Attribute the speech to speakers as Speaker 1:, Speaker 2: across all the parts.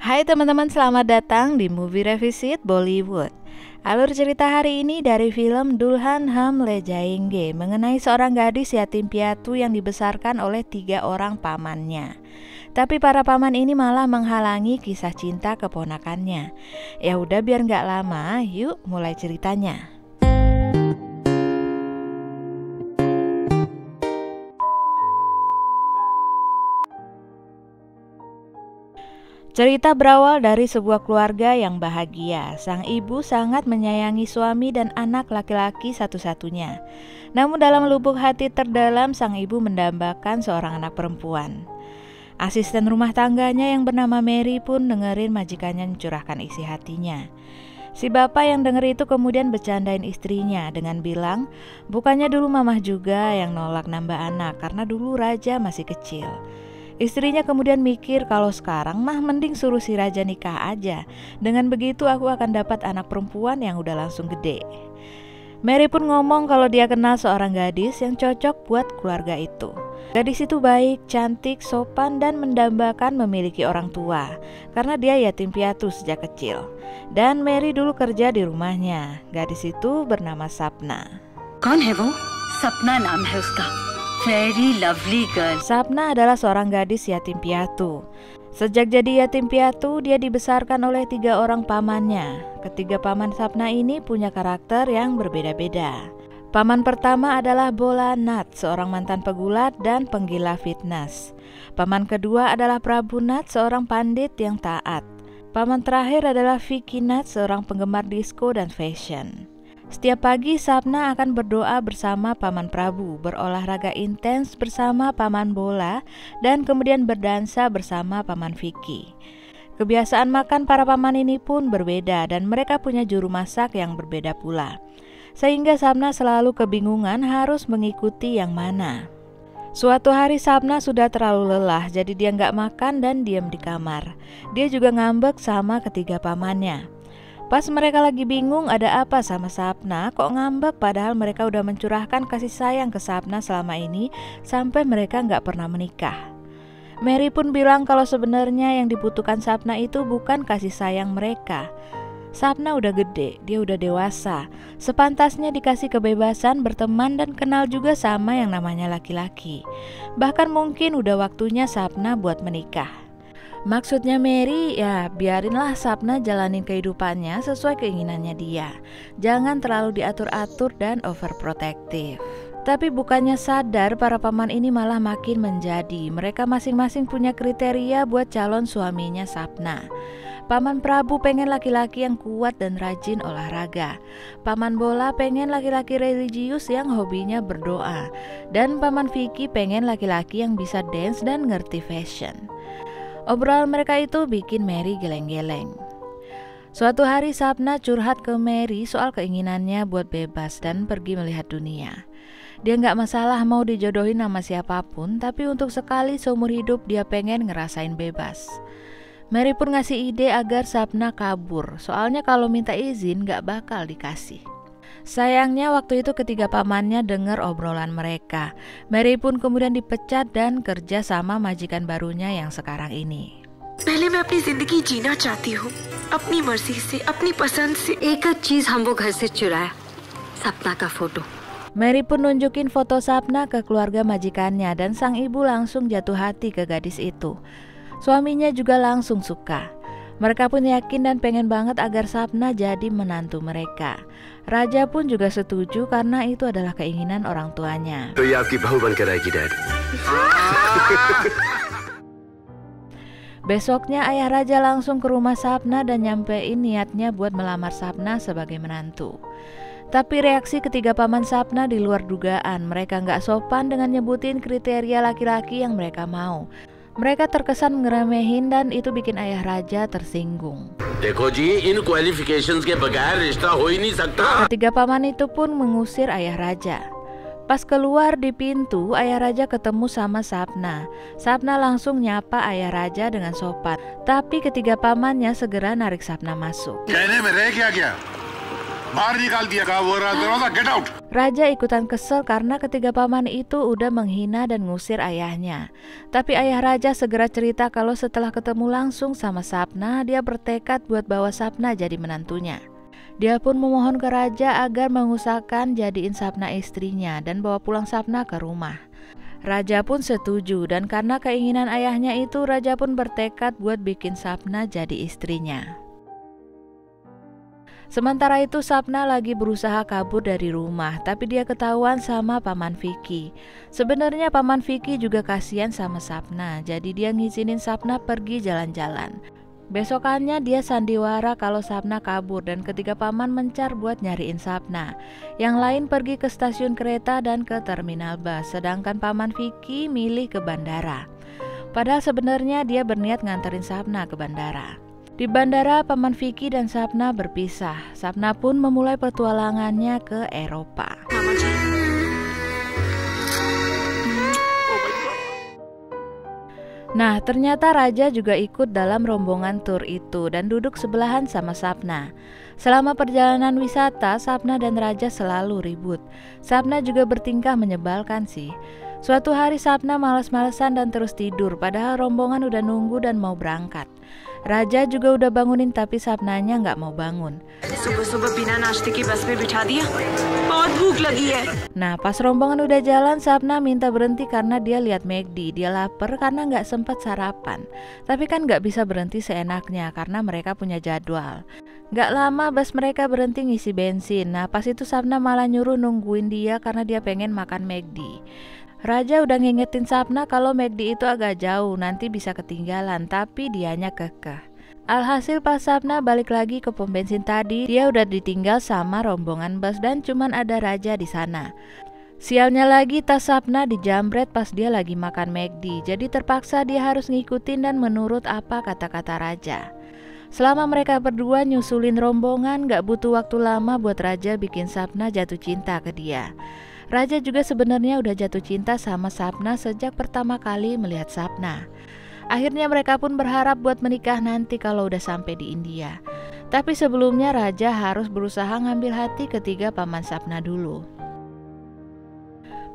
Speaker 1: Hai teman-teman, selamat datang di Movie Revisit Bollywood. Alur cerita hari ini dari film Dulhan Hum Le Jayenge mengenai seorang gadis yatim piatu yang dibesarkan oleh 3 orang pamannya. Tapi para paman ini malah menghalangi kisah cinta keponakannya. Ya udah, biar nggak lama, yuk mulai ceritanya. Cerita berawal dari sebuah keluarga yang bahagia. Sang ibu sangat menyayangi suami dan anak laki-laki satu-satunya. Namun dalam lubuk hati terdalam, sang ibu mendambakan seorang anak perempuan. Asisten rumah tangganya yang bernama Mary pun dengerin majikannya mencurahkan isi hatinya. Si bapak yang denger itu kemudian bercandain istrinya dengan bilang, bukannya dulu mamah juga yang nolak nambah anak karena dulu Raja masih kecil. Istrinya kemudian mikir kalau sekarang mah mending suruh si Raja nikah aja. Dengan begitu aku akan dapat anak perempuan yang udah langsung gede. Mary pun ngomong kalau dia kenal seorang gadis yang cocok buat keluarga itu. Gadis itu baik, cantik, sopan, dan mendambakan memiliki orang tua karena dia yatim piatu sejak kecil. Dan Mary dulu kerja di rumahnya. Gadis itu bernama Sapna.
Speaker 2: कौन है वो? सपना नाम है उसका. Very lovely girl.
Speaker 1: Sapna adalah seorang gadis yatim piatu. Sejak jadi yatim piatu, dia dibesarkan oleh 3 orang pamannya. Ketiga paman Sapna ini punya karakter yang berbeda-beda. Paman pertama adalah Bola Nath, seorang mantan pegulat dan penggila fitness. Paman kedua adalah Prabu Nath, seorang pandit yang taat. Paman terakhir adalah Vicky Nath, seorang penggemar disco dan fashion. Setiap pagi Sapna akan berdoa bersama Paman Prabu, berolahraga intens bersama Paman Bola, dan kemudian berdansa bersama Paman Vicky. Kebiasaan makan para paman ini pun berbeda dan mereka punya juru masak yang berbeda pula. Sehingga Sapna selalu kebingungan harus mengikuti yang mana. Suatu hari Sapna sudah terlalu lelah, jadi dia nggak makan dan diam di kamar. Dia juga ngambek sama ketiga pamannya. Pas mereka lagi bingung ada apa sama Sapna, kok ngambek padahal mereka udah mencurahkan kasih sayang ke Sapna selama ini sampai mereka nggak pernah menikah. Mary pun bilang kalau sebenarnya yang dibutuhkan Sapna itu bukan kasih sayang mereka. Sapna udah gede, dia udah dewasa, sepantasnya dikasih kebebasan berteman dan kenal juga sama yang namanya laki-laki. Bahkan mungkin udah waktunya Sapna buat menikah. Maksudnya Mary, ya biarinlah Sapna jalanin kehidupannya sesuai keinginannya dia. Jangan terlalu diatur-atur dan overprotective. Tapi bukannya sadar, para paman ini malah makin menjadi. Mereka masing-masing punya kriteria buat calon suaminya Sapna. Paman Prabu pengen laki-laki yang kuat dan rajin olahraga. Paman Bola pengen laki-laki religius yang hobinya berdoa. Dan Paman Vicky pengen laki-laki yang bisa dance dan ngerti fashion. Obrolan mereka itu bikin Mary geleng-geleng. Suatu hari Sapna curhat ke Mary soal keinginannya buat bebas dan pergi melihat dunia. Dia nggak masalah mau dijodohin sama siapapun, tapi untuk sekali seumur hidup dia pengen ngerasain bebas. Mary pun ngasih ide agar Sapna kabur, soalnya kalau minta izin nggak bakal dikasih. Sayangnya waktu itu ketiga pamannya dengar obrolan mereka. Mary pun kemudian dipecat dan kerja sama majikan barunya yang sekarang ini.
Speaker 3: पहले मैं अपनी जिंदगी जीना चाहती हूँ, अपनी मर्जी से, अपनी पसंद से.
Speaker 2: एक चीज हम वो घर से चुराया, सपना का photo.
Speaker 1: Mary pun nunjukin foto Sapna ke keluarga majikannya dan sang ibu langsung jatuh hati ke gadis itu. Suaminya juga langsung suka. Mereka pun yakin dan pengen banget agar Sapna jadi menantu mereka. Raja pun juga setuju karena itu adalah keinginan orang tuanya.
Speaker 4: तो ये आपकी बहू बनकर आएगी, dad.
Speaker 1: Besoknya ayah Raja langsung ke rumah Sapna dan nyampein niatnya buat melamar Sapna sebagai menantu. Tapi reaksi ketiga paman Sapna di luar dugaan. Mereka nggak sopan dengan nyebutin kriteria laki-laki yang mereka mau. Mereka terkesan ngeremehin dan itu bikin ayah Raja tersinggung.
Speaker 4: देखो जी, इन क्वालिफिकेशंस के बगैर रिश्ता हो ही नहीं सकता.
Speaker 1: Ketiga paman itu pun mengusir ayah Raja. Pas keluar di pintu, ayah Raja ketemu sama Sapna. Sapna langsung nyapa ayah Raja dengan sopan. Tapi ketiga pamannya segera narik Sapna masuk.
Speaker 4: कहने में रह क्या गया?
Speaker 5: बाहर निकाल दिया, कहा वो रहा दरवाजा, get out.
Speaker 1: Raja ikutan kesel karena ketiga paman itu udah menghina dan ngusir ayahnya. Tapi ayah Raja segera cerita kalau setelah ketemu langsung sama Sapna, dia bertekad buat bawa Sapna jadi menantunya. Dia pun memohon ke Raja agar mengusahakan jadiin Sapna istrinya dan bawa pulang Sapna ke rumah. Raja pun setuju, dan karena keinginan ayahnya itu, Raja pun bertekad buat bikin Sapna jadi istrinya. Sementara itu Sapna lagi berusaha kabur dari rumah, tapi dia ketahuan sama Paman Vicky. Sebenarnya Paman Vicky juga kasihan sama Sapna, jadi dia ngizinin Sapna pergi jalan-jalan. Besokannya dia sandiwara kalau Sapna kabur dan ketiga paman mencar buat nyariin Sapna. Yang lain pergi ke stasiun kereta dan ke terminal bus, sedangkan Paman Vicky milih ke bandara. Padahal sebenarnya dia berniat nganterin Sapna ke bandara. Di bandara, Paman Vicky dan Sapna berpisah. Sapna pun memulai petualangannya ke Eropa. Nah, ternyata Raja juga ikut dalam rombongan tur itu dan duduk sebelahan sama Sapna. Selama perjalanan wisata, Sapna dan Raja selalu ribut. Sapna juga bertingkah menyebalkan sih. Suatu hari Sapna malas-malesan dan terus tidur, padahal rombongan udah nunggu dan mau berangkat. Raja juga udah bangunin tapi Sapnanya nggak mau bangun.
Speaker 3: सुबह-सुबह बिना नाश्ते की बस में बिठा दिया, बहुत भूख लगी है।
Speaker 1: Nah, pas rombongan udah jalan, Sapna minta berhenti karena dia lihat McD. Dia lapar karena nggak sempat sarapan. Tapi kan nggak bisa berhenti seenaknya karena mereka punya jadwal. Nggak lama bus mereka berhenti ngisi bensin. Nah, pas itu Sapna malah nyuruh nungguin dia karena dia pengen makan McD. Raja udah ngingetin Sapna kalau McD itu agak jauh, nanti bisa ketinggalan, tapi dianya kekeh. Alhasil pas Sapna balik lagi ke pom bensin tadi, dia udah ditinggal sama rombongan bus dan cuman ada Raja di sana. Sialnya lagi tas Sapna dijambret pas dia lagi makan McD, jadi terpaksa dia harus ngikutin dan menurut apa kata-kata Raja. Selama mereka berdua nyusulin rombongan, gak butuh waktu lama buat Raja bikin Sapna jatuh cinta ke dia. Raja juga sebenarnya udah jatuh cinta sama Sapna sejak pertama kali melihat Sapna. Akhirnya mereka pun berharap buat menikah nanti kalau udah sampai di India. Tapi sebelumnya Raja harus berusaha ngambil hati ketiga paman Sapna dulu.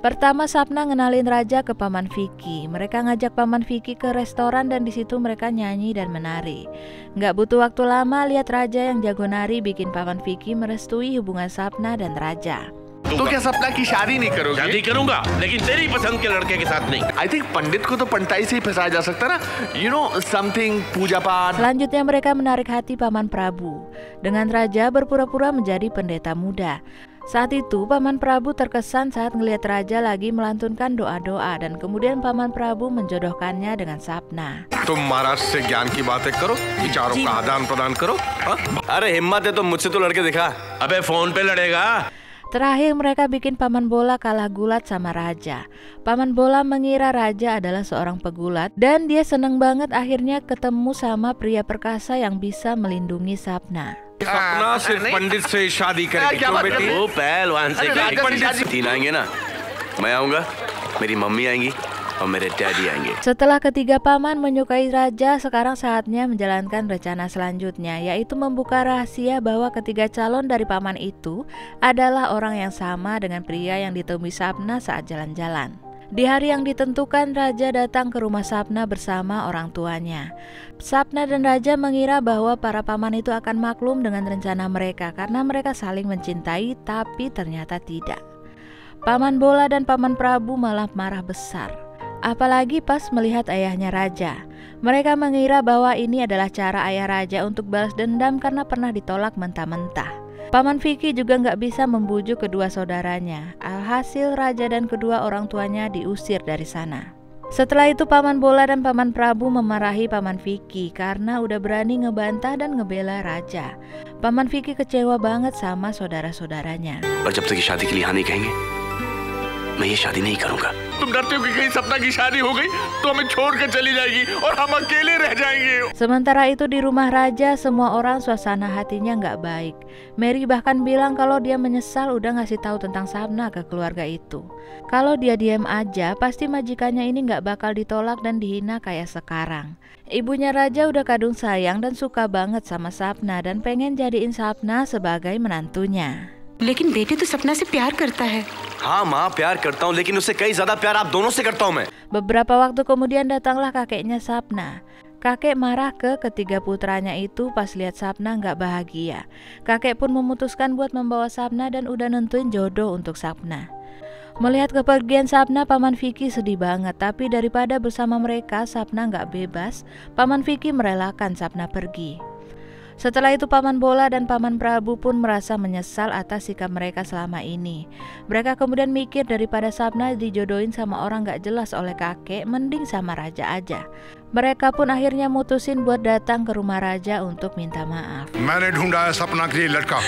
Speaker 1: Pertama Sapna ngenalin Raja ke Paman Vicky. Mereka ngajak Paman Vicky ke restoran dan di situ mereka nyanyi dan menari. Nggak butuh waktu lama, lihat Raja yang jago nari bikin Paman Vicky merestui hubungan Sapna dan Raja.
Speaker 5: तो क्या सपना की शादी नहीं करोगे?
Speaker 4: शादी करूंगा, लेकिन तेरी पसंद के लड़के के साथ नहीं।
Speaker 5: I think पंडित को तो पंटाई से ही फंसाया जा सकता ना, you know something पूजा पाठ.
Speaker 1: Selanjutnya mereka menarik hati Paman Prabu. Dengan Raja berpura-pura menjadi pendeta muda. Saat itu Paman Prabu terkesan saat ngelihat Raja lagi melantunkan doa-doa dan kemudian Paman Prabu menjodohkannya dengan Sapna.
Speaker 5: तुम महाराज से ज्ञान की बातें करो, विचारों का आदान प्रदान करो. अरे हिम्मत है तो मुझसे तो लड़के दिखा.
Speaker 4: अबे फोन पे लड़ेगा?
Speaker 1: Terakhir mereka bikin Paman Bola kalah gulat sama Raja. Paman Bola mengira Raja adalah seorang pegulat dan dia seneng banget akhirnya ketemu sama pria perkasa yang bisa melindungi Sapna.
Speaker 5: सपना सिर्फ पंडित से शादी करेगी क्यों बेटी?
Speaker 4: वो पहलवान से
Speaker 5: तीन आएंगे ना, मैं आऊंगा, मेरी मम्मी आएंगी और मेरे डैडी आएंगे.
Speaker 1: Setelah ketiga paman menyukai Raja, sekarang saatnya menjalankan rencana selanjutnya, yaitu membuka rahasia bahwa ketiga calon dari paman itu adalah orang yang sama dengan pria yang ditemui Sapna saat jalan-jalan. Di hari yang ditentukan, Raja datang ke rumah Sapna bersama orang tuanya. Sapna dan Raja mengira bahwa para paman itu akan maklum dengan rencana mereka karena mereka saling mencintai, tapi ternyata tidak. Paman Bola dan Paman Prabu malah marah besar. Apalagi pas melihat ayahnya Raja. Mereka mengira bahwa ini adalah cara ayah Raja untuk balas dendam karena pernah ditolak mentah-mentah. Paman Vicky juga nggak bisa membujuk kedua saudaranya. Alhasil Raja dan kedua orang tuanya diusir dari sana. Setelah itu Paman Bola dan Paman Prabu memarahi Paman Vicky karena udah berani ngebantah dan ngebela Raja. Paman Vicky kecewa banget sama saudara-saudaranya.
Speaker 5: और जब तक ये शादी के लिए हाँ नहीं कहेंगे
Speaker 6: मैं ये शादी नहीं करूंगा।
Speaker 5: तुम डरते हो कि कहीं सपना की शादी हो गई तो हमें छोड़कर चली जाएगी और हम अकेले रह जाएंगे।
Speaker 1: Sementara itu di rumah raja semua orang suasana hatinya nggak baik. Mary bahkan bilang kalau dia menyesal udah ngasih tahu tentang Sapna ke keluarga itu. Kalau dia diam aja pasti majikannya ini nggak bakal ditolak dan dihina kayak sekarang. Ibunya raja udah kadung sayang dan suka banget sama Sapna dan pengen jadiin Sapna sebagai menantunya.
Speaker 3: लेकिन बेटे तो सपना से प्यार करता है।
Speaker 5: हाँ माँ, प्यार करता हूँ, लेकिन उससे कई ज्यादा प्यार आप दोनों से करता हूँ मैं।
Speaker 1: Beberapa waktu kemudian datanglah kakeknya Sapna. Kakek marah ke ketiga putranya itu pas lihat Sapna nggak bahagia. Kakek pun memutuskan buat membawa Sapna dan udah nentuin jodoh untuk Sapna. Melihat kepergian Sapna, Paman Vicky sedih banget. Tapi daripada bersama mereka Sapna nggak bebas, Paman Vicky merelakan Sapna pergi. Setelah itu Paman Bola dan Paman Prabu pun merasa menyesal atas sikap mereka selama ini. Mereka kemudian mikir daripada Sapna dijodohin sama orang gak jelas oleh kakek, mending sama raja aja. Mereka pun akhirnya mutusin buat datang ke rumah raja untuk minta maaf.
Speaker 7: मैंने ढूंढा है सपना के लिए लड़का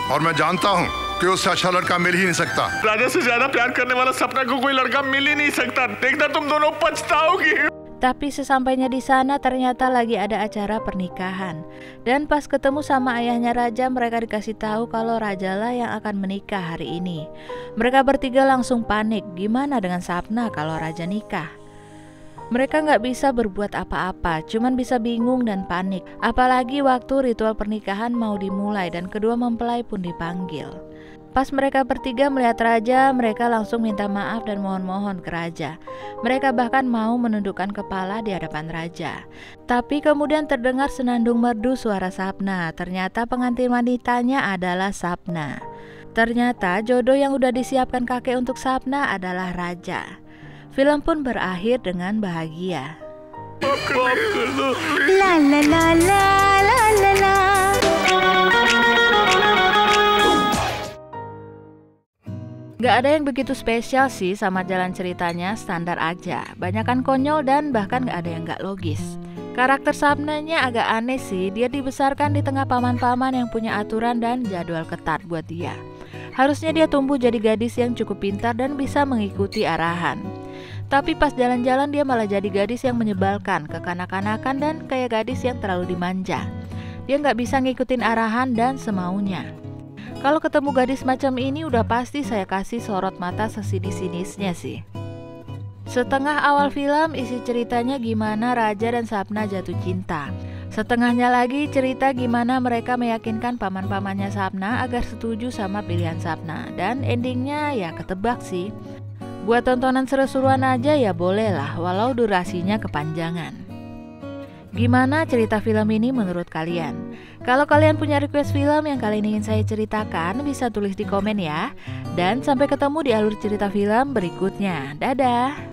Speaker 7: और मैं जानता हूँ कि उससे अच्छा लड़का मिल ही नहीं सकता।
Speaker 5: राजा से ज्यादा प्यार करने वाला सपना को कोई लड़का मिल ही नहीं सकता। देखना तुम दोनों पछताओगी।
Speaker 1: Tapi sesampainya di sana ternyata lagi ada acara pernikahan. Dan pas ketemu sama ayahnya raja, mereka dikasih tahu kalau rajalah yang akan menikah hari ini. Mereka bertiga langsung panik, gimana dengan Sapna kalau raja nikah? Mereka nggak bisa berbuat apa-apa, cuman bisa bingung dan panik. Apalagi waktu ritual pernikahan mau dimulai dan kedua mempelai pun dipanggil. Pas mereka bertiga melihat raja, mereka langsung minta maaf dan mohon-mohon ke raja. Mereka bahkan mau menundukkan kepala di hadapan raja. Tapi kemudian terdengar senandung merdu suara Sapna. Ternyata pengantin wanitanya adalah Sapna. Ternyata jodoh yang udah disiapkan kakek untuk Sapna adalah raja. Film pun berakhir dengan bahagia.
Speaker 2: La la la la la la la.
Speaker 1: Gak ada yang begitu spesial sih sama jalan ceritanya, standar aja. Banyakan konyol dan bahkan gak ada yang gak logis. Karakter Sapnanya agak aneh sih, dia dibesarkan di tengah paman-paman yang punya aturan dan jadwal ketat buat dia. Harusnya dia tumbuh jadi gadis yang cukup pintar dan bisa mengikuti arahan. Tapi pas jalan-jalan dia malah jadi gadis yang menyebalkan, kekanak-kanakan dan kayak gadis yang terlalu dimanja. Dia gak bisa ngikutin arahan dan semaunya. Kalau ketemu gadis macam ini udah pasti saya kasih sorot mata sesinis-sinisnya sih. Setengah awal film isi ceritanya gimana Raja dan Sapna jatuh cinta. Setengahnya lagi cerita gimana mereka meyakinkan paman-pamannya Sapna agar setuju sama pilihan Sapna. Dan endingnya ya ketebak sih. Buat tontonan seru-seruan aja ya boleh lah, walau durasinya kepanjangan. Gimana cerita film ini menurut kalian? Kalau kalian punya request film yang kalian ingin saya ceritakan, bisa tulis di komen ya. Dan sampai ketemu di alur cerita film berikutnya. Dadah!